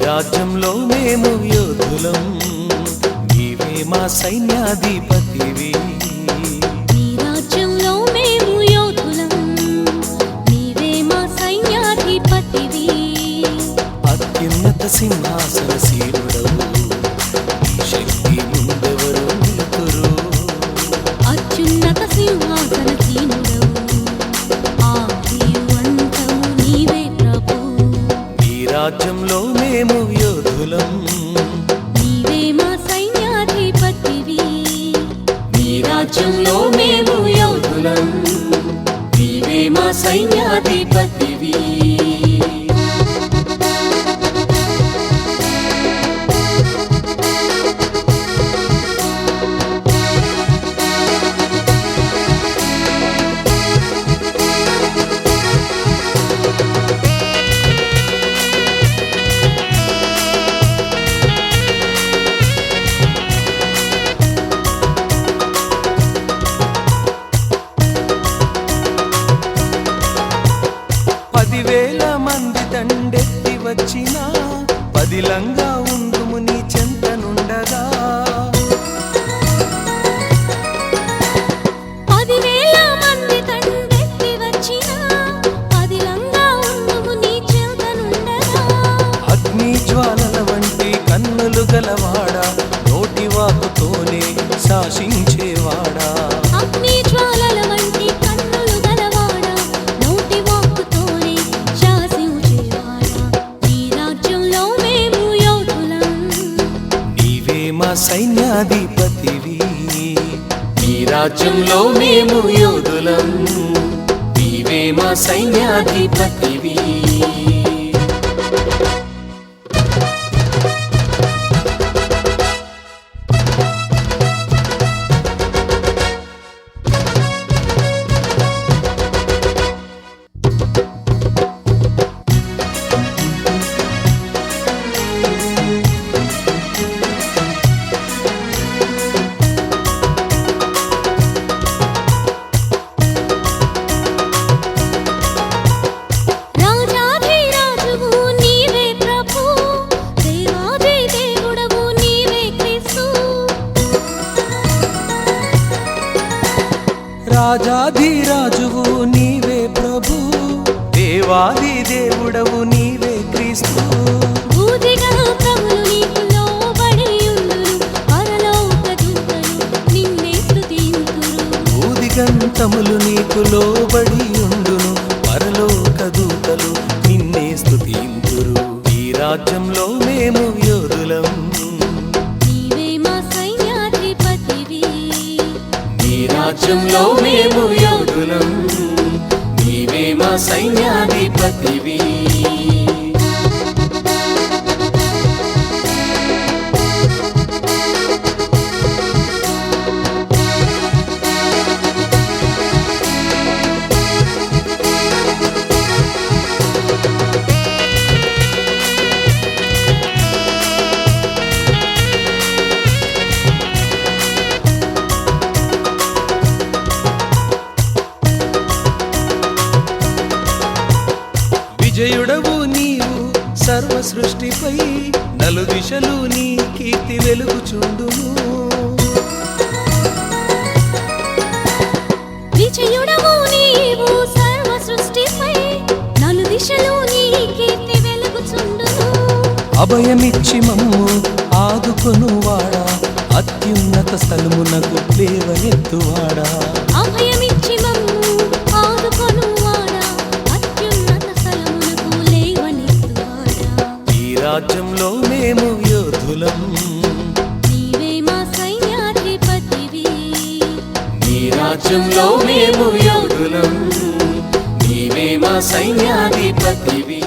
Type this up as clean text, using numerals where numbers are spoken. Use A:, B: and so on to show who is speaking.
A: రాజ్యంలో మేము యోధులం, నీవే మా సైన్యాధిపతివి.
B: నీ రాజ్యంలో మేము యోధులం, నీవే మా సైన్యాధిపతివి.
A: అత్యున్నత సింహాసనశీలుడవు, నీ శక్తి ముందెవరు నిలుతురు.
B: అత్యున్నత సింహాసనశీలుడవు, ఆదియు అంతము నీవే ప్రభు.
A: నీ రాజ్యంలో మేము యోధులం,
B: నీవే మా సైన్యాధిపతివి.
A: నీ రాజ్యంలో మేము యోధులం, నీవే మా సైన్యాధిపతివి. పదివేల మంది దండెత్తి వచ్చినా పదిలంగా ఉండుము నీ చెంతనుండగా.
B: 10,000 మంది దండెత్తి వచ్చినా పదిలంగా ఉండుము నీ చెంతనుండగా.
A: అగ్ని జ్వాలల వంటి కన్నులు గలవాడా, నోటి వాకుతోనే శాసించేవాడా.
B: అగ్ని జ్వాలల వంటి కన్నులు గలవాడా, నోటి వాక్కుతోనే శాసించేవాడా. నీ రాజ్యంలో మేము యోధులం,
A: నీవే మా సైన్యాధిపతివి. నీ రాజ్యంలో మేము యోధులం, నీవే మా సైన్యాధిపతివి.
B: రాజాధిరాజువు నీవే ప్రభు, దేవాది దేవుడవు నీవే క్రీస్తు.
A: రాజాధిరాజువు నీవే ప్రభు, దేవాది దేవుడవు నీవే క్రీస్తు.
B: భూదిగంతములు నీకు లోబడి ఉండును, పరలోక దూతలు నిన్నే స్తుతింతురు.
A: భూదిగంతములు నీకు లోబడి ఉండును, పరలోక దూతలు నిన్నే స్తుతింతురు. ఈ రాజ్యంలో మేము యోధులం,
B: నీవే మా సైన్యాధిపతివి.
A: నీ రాజ్యంలో మేము యోధులం, నీవే మా సైన్యాధిపతివి. విజయుడవు నీవు సర్వ సృష్టిపై, నలుదిశలు నీ కీర్తి వెలుగుచుండును.
B: విజయుడవు నీవు సర్వ సృష్టిపై, నలుదిశలు నీ కీర్తి వెలుగుచుండును.
A: అభయమిచ్చి మమ్ము ఆదుకొనువాడా, అత్యున్నత స్థలమునకు లేవనెత్తువాడా.
B: అభయమిచ్చి మమ్ము ఆదుకొనువాడా, అత్యున్నత స్థలమునకు లేవనెత్తువాడా.
A: ఈ రాజ్యంలో మేము యోధులం,
B: నీవే మా సైన్యాధిపతివి.
A: నీ రాజ్యంలో మేము యోధులం, నీవే మా సైన్యాధిపతివి.